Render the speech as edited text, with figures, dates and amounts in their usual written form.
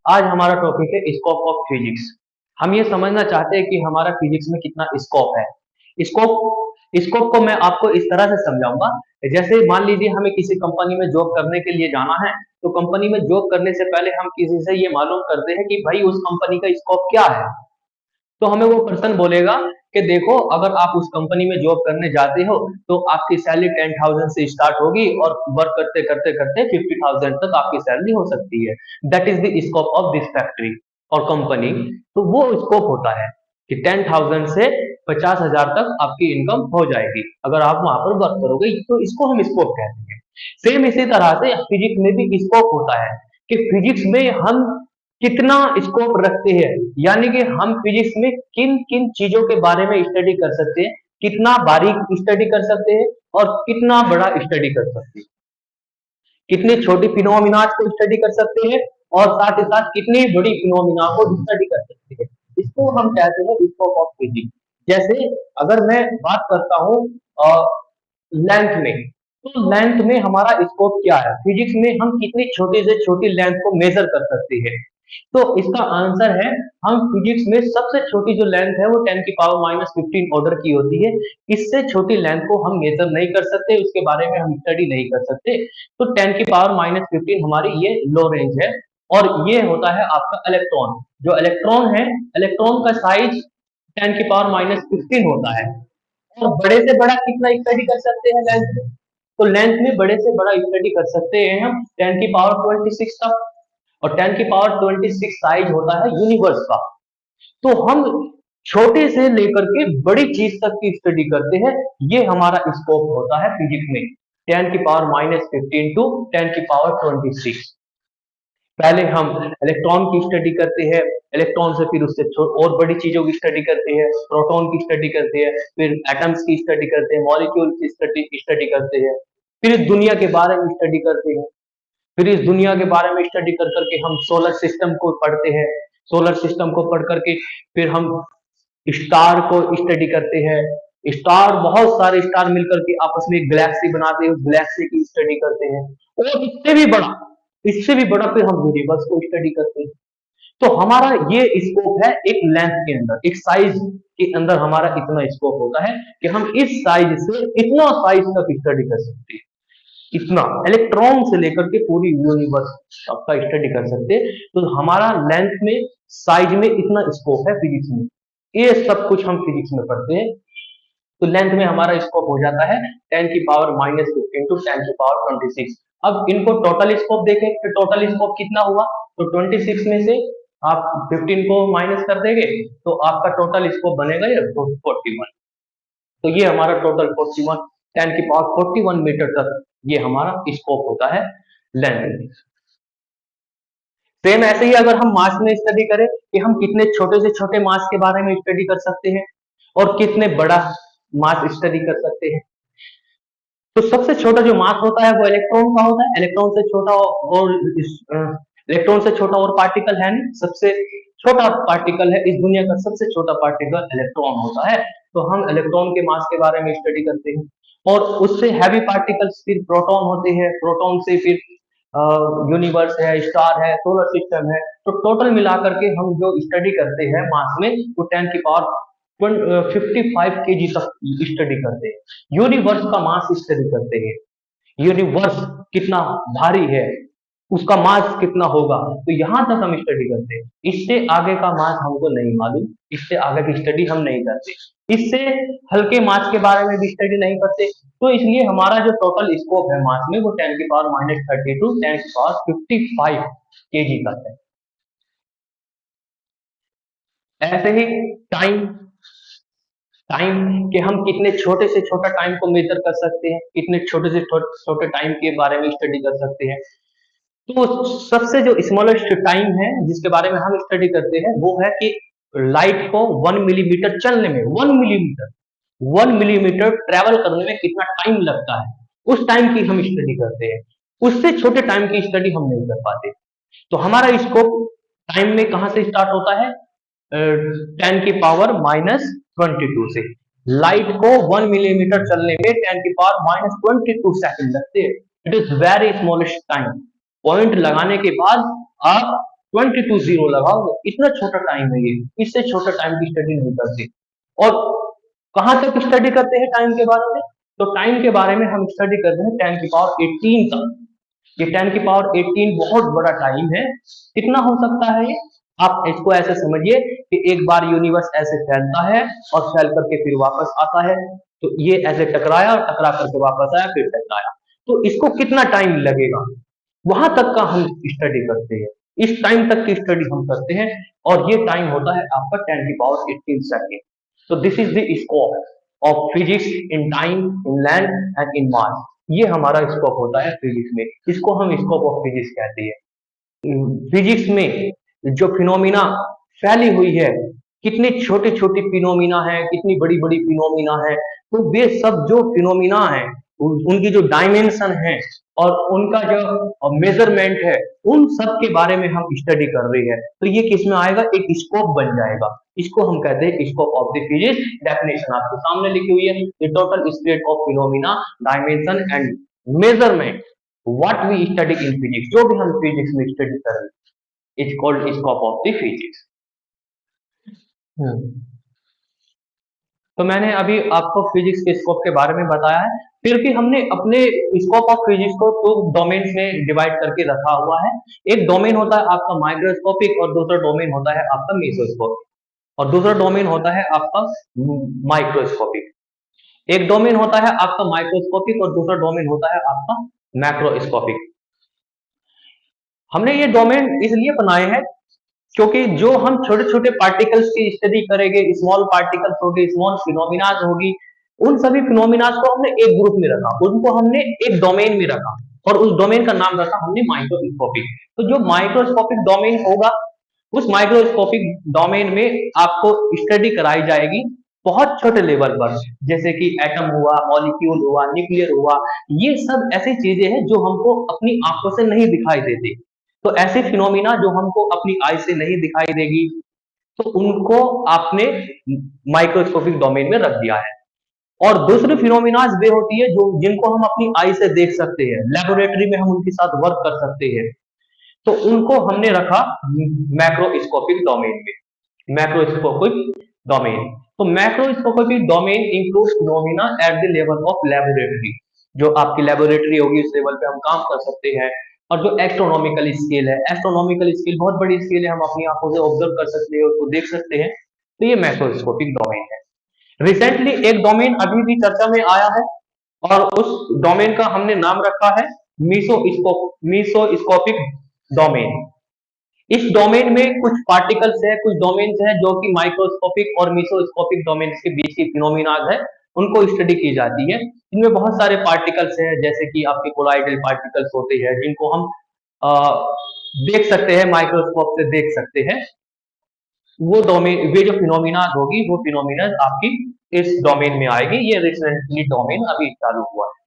आज हमारा टॉपिक है स्कोप ऑफ फिजिक्स। हम ये समझना चाहते हैं कि हमारा फिजिक्स में कितना स्कोप है। स्कोप स्कोप को मैं आपको इस तरह से समझाऊंगा। जैसे मान लीजिए हमें किसी कंपनी में जॉब करने के लिए जाना है, तो कंपनी में जॉब करने से पहले हम किसी से ये मालूम करते हैं कि भाई उस कंपनी का स्कोप क्या है। तो हमें वो पर्सन बोलेगा कि देखो, अगर आप उस कंपनी में जॉब करने जाते हो तो आपकी सैलरी 10,000 से स्टार्ट होगी और वर्क करते करते करते 50,000 तक आपकी सैलरी हो सकती है। That is the scope of this factory और कंपनी। तो वो स्कोप होता है कि 10,000 से 50,000 तक आपकी इनकम हो जाएगी अगर आप वहां पर वर्क करोगे, तो इसको हम स्कोप कहते हैं। सेम इसी तरह से फिजिक्स में भी स्कोप होता है कि फिजिक्स में हम कितना स्कोप रखते हैं, यानी कि हम फिजिक्स में किन किन चीजों के बारे में स्टडी कर सकते हैं, कितना बारीक स्टडी कर सकते हैं और कितना बड़ा स्टडी कर सकते हैं, कितनी छोटी फिनोमिना को स्टडी कर सकते हैं और साथ ही साथ कितनी बड़ी फिनोमिना को स्टडी कर सकते हैं। इसको हम कहते हैं स्कोप ऑफ फिजिक्स। जैसे अगर मैं बात करता हूँ लेंथ में, तो लेंथ में हमारा स्कोप क्या है, फिजिक्स में हम कितनी छोटी से छोटी लेंथ को मेजर कर सकते हैं। तो इसका आंसर है, हम फिजिक्स में सबसे छोटी जो लेंथ है वो 10 की पावर -15 ऑर्डर की होती है। इससे छोटी लेंथ को हम मेजर नहीं कर सकते, उसके बारे में हम स्टडी नहीं कर सकते। तो 10 की पावर -15 हमारी ये लो रेंज है। और ये होता है आपका इलेक्ट्रॉन। जो इलेक्ट्रॉन है, इलेक्ट्रॉन का साइज 10 की पावर -15 होता है। और बड़े से बड़ा कितना स्टडी कर सकते हैं लेंथ में, तो लेंथ में बड़े से बड़ा स्टडी कर सकते हैं हम 10 की पावर 26 तक। और 10 की पावर 26 साइज होता है यूनिवर्स का। तो हम छोटे से लेकर के बड़ी चीज तक की स्टडी करते हैं। ये हमारा स्कोप होता है फिजिक्स में, 10 की पावर -15 टू 10 की पावर 26। पहले हम इलेक्ट्रॉन की स्टडी करते हैं, इलेक्ट्रॉन से फिर उससे और बड़ी चीजों की स्टडी करते हैं, प्रोटॉन की स्टडी करते हैं, फिर एटम्स की स्टडी करते हैं, मॉलिक्यूल की स्टडी करते हैं, फिर इस दुनिया के बारे में स्टडी करते हैं। फिर इस दुनिया के बारे में स्टडी कर करके हम सोलर सिस्टम को पढ़ते हैं। सोलर सिस्टम को पढ़ करके फिर हम स्टार को स्टडी करते हैं। स्टार, बहुत सारे स्टार मिलकर के आपस में एक गैलेक्सी बनाते हैं, उस गैलेक्सी की स्टडी करते हैं। और इससे भी बड़ा फिर हम यूनिवर्स को स्टडी करते हैं। तो हमारा ये स्कोप है एक लेंथ के अंदर, एक साइज के अंदर हमारा इतना स्कोप होता है कि हम इस साइज से इतना साइज तक स्टडी कर सकते हैं। इतना इलेक्ट्रॉन से लेकर के पूरी यूनिवर्स आपका स्टडी कर सकते हैं। तो हमारा लेंथ में, साइज में इतना स्कोप है फिजिक्स में। ये सब कुछ हम फिजिक्स में पढ़ते हैं। तो लेंथ में हमारा स्कोप हो जाता है 10 की पावर -15 टू 10 की पावर 26। अब इनको टोटल स्कोप देखें तो टोटल स्कोप कितना हुआ, तो 26 में से आप 15 को माइनस कर देंगे तो आपका टोटल स्कोप बनेगा ये 41। तो ये हमारा टोटल 41, 10 की पावर 41 मीटर तक ये हमारा स्कोप होता है लेंथ। सेम ऐसे ही अगर हम मास में स्टडी करें कि हम कितने छोटे से छोटे मास के बारे में स्टडी कर सकते हैं और कितने बड़ा मास स्टडी कर सकते हैं। तो सबसे छोटा जो मास होता है वो इलेक्ट्रॉन का होता है। इलेक्ट्रॉन से छोटा और पार्टिकल है नहीं, सबसे छोटा पार्टिकल है इस दुनिया का, सबसे छोटा पार्टिकल इलेक्ट्रॉन होता है। तो हम इलेक्ट्रॉन के मास के बारे में स्टडी करते हैं। और उससे हैवी पार्टिकल्स फिर प्रोटॉन होते हैं, प्रोटॉन से फिर यूनिवर्स है, स्टार है, सोलर सिस्टम है। तो टोटल मिलाकर के हम जो स्टडी करते हैं मास में, वो 10 की पावर 55 kg तक स्टडी करते हैं। यूनिवर्स का मास स्टडी करते हैं, यूनिवर्स कितना भारी है, उसका मास कितना होगा, तो यहां तक हम स्टडी करते हैं। इससे आगे का मास हमको नहीं मालूम, इससे आगे की स्टडी हम नहीं करते, इससे हल्के मास के बारे में भी स्टडी नहीं करते। तो इसलिए हमारा जो टोटल स्कोप है मास में वो 10 की पावर -30 टू 10 की पावर 55 kg तक है। ऐसे ही टाइम, टाइम के हम कितने छोटे से छोटा टाइम को मेजर कर सकते हैं, कितने छोटे से छोटे टाइम के बारे में स्टडी कर सकते हैं। तो सबसे जो स्मॉलेस्ट टाइम है जिसके बारे में हम स्टडी करते हैं वो है कि लाइट को 1 मिलीमीटर चलने में, 1 मिलीमीटर ट्रेवल करने में कितना टाइम लगता है, उस टाइम की हम स्टडी करते हैं। उससे छोटे टाइम की स्टडी हम नहीं कर पाते। तो हमारा स्कोप टाइम में कहां से स्टार्ट होता है, 10 की पावर -22 से। लाइट को 1 मिलीमीटर चलने में 10 की पावर -22 सेकंड लगते हैं। It is very smallest time. Point लगाने के बाद आप 22 लगाओ, इतना छोटा टाइम है ये, इससे छोटा टाइम की स्टडी नहीं करते। और कहाँ तक स्टडी करते हैं टाइम के बारे में? तो टाइम के बारे में हम स्टडी करते हैं 10 की पावर 18 तक। ये 10 की पावर 18 बहुत बड़ा टाइम है। कितना हो सकता है ये? आप इसको ऐसे समझिए कि एक बार यूनिवर्स ऐसे फैलता है और फैल करके फिर वापस आता है। तो ये ऐसे टकराया और टकरा करके वापस आया, फिर टकराया। तो इसको कितना टाइम लगेगा, वहां तक का हम स्टडी करते हैं। इस टाइम तक की स्टडी हम करते हैं, और ये टाइम होता है आपका 10 की पावर 18 सेकेंड। तो this is the scope of physics in time, in land and in mass. ये हमारा स्कोप होता है फिजिक्स में, इसको हम स्कोप ऑफ फिजिक्स कहते हैं। फिजिक्स में जो फिनोमिना फैली हुई है, कितनी छोटी छोटी फिनोमिना है, कितनी बड़ी बड़ी फिनोमिना है, तो वे सब जो फिनोमिना है, उनकी जो डायमेंशन है और उनका जो मेजरमेंट है, उन सब के बारे में हम स्टडी कर रहे हैं। तो ये किस में आएगा? एक स्कोप बन जाएगा। इसको हम कहते हैं scope of the physics. Definition आपके सामने लिखी हुई है, the total spread of phenomena, dimension and measurement what we study in physics. जो भी हम फिजिक्स में स्टडी कर रहे हैं, is called scope of the physics. तो मैंने अभी आपको फिजिक्स के स्कोप के बारे में बताया है। फिर भी हमने अपने स्कोप ऑफ फिजिक्स को दो डोमेन में डिवाइड करके रखा हुआ है। एक डोमेन होता है आपका माइक्रोस्कोपिक, और दूसरा डोमेन होता है आपका मेसोस्कोपिक, और दूसरा डोमेन होता है आपका माइक्रोस्कोपिक। एक डोमेन होता है आपका माइक्रोस्कोपिक और दूसरा डोमेन होता है आपका मैक्रोस्कोपिक। हमने ये डोमेन इसलिए बनाए हैं क्योंकि जो हम छोटे छोटे पार्टिकल्स की स्टडी करेंगे, स्मॉल पार्टिकल्स होगी, स्मॉल फिनोमिनाज होगी, उन सभी फिनोमिनाज को हमने एक ग्रुप में रखा, उनको हमने एक डोमेन में रखा, और उस डोमेन का नाम रखा हमने माइक्रोस्कोपिक। तो जो माइक्रोस्कोपिक डोमेन होगा, उस माइक्रोस्कोपिक डोमेन में आपको स्टडी कराई जाएगी बहुत छोटे लेवल पर, जैसे कि एटम हुआ, मॉलिक्यूल हुआ, न्यूक्लियर हुआ। ये सब ऐसी चीजें हैं जो हमको अपनी आंखों से नहीं दिखाई देती। तो ऐसे फिनोमिना जो हमको अपनी आई से नहीं दिखाई देगी, तो उनको आपने माइक्रोस्कोपिक डोमेन में रख दिया है। और दूसरी फिनोमिनाज वे होती है जो जिनको हम अपनी आई से देख सकते हैं, लेबोरेटरी में हम उनके साथ वर्क कर सकते हैं, तो उनको हमने रखा मैक्रोस्कोपिक डोमेन में। मैक्रोस्कोपिक डोमेन, तो macroscopic domain includes phenomena at the level of laboratory. जो आपकी लेबोरेटरी होगी उस लेवल पे हम काम कर सकते हैं। और जो एस्ट्रोनॉमिकल स्केल है, एस्ट्रोनॉमिकल स्केल बहुत बड़ी स्केल है, हम अपनी आंखों से ऑब्जर्व कर सकते हैं, उसको देख सकते हैं। तो ये मैक्रोस्कोपिक डोमेन है। रिसेंटली एक डोमेन अभी भी चर्चा में आया है, और उस डोमेन का हमने नाम रखा है मीसोस्कोपिक डोमेन। इस डोमेन में कुछ पार्टिकल्स है, कुछ डोमेन्स है जो कि माइक्रोस्कोपिक और मीसोस्कोपिक डोमेन्स के बीच की फिनोमिनाज है, उनको स्टडी की जाती है। इनमें बहुत सारे पार्टिकल्स हैं, जैसे कि आपके कोलाइडल पार्टिकल्स होते हैं, जिनको हम आ, देख सकते हैं, माइक्रोस्कोप से देख सकते हैं। वो डोमेन, वे जो फिनोमिनाज होगी, वो फिनोमिनाज आपकी इस डोमेन में आएगी। ये रिसेंटली डोमेन अभी चालू हुआ है।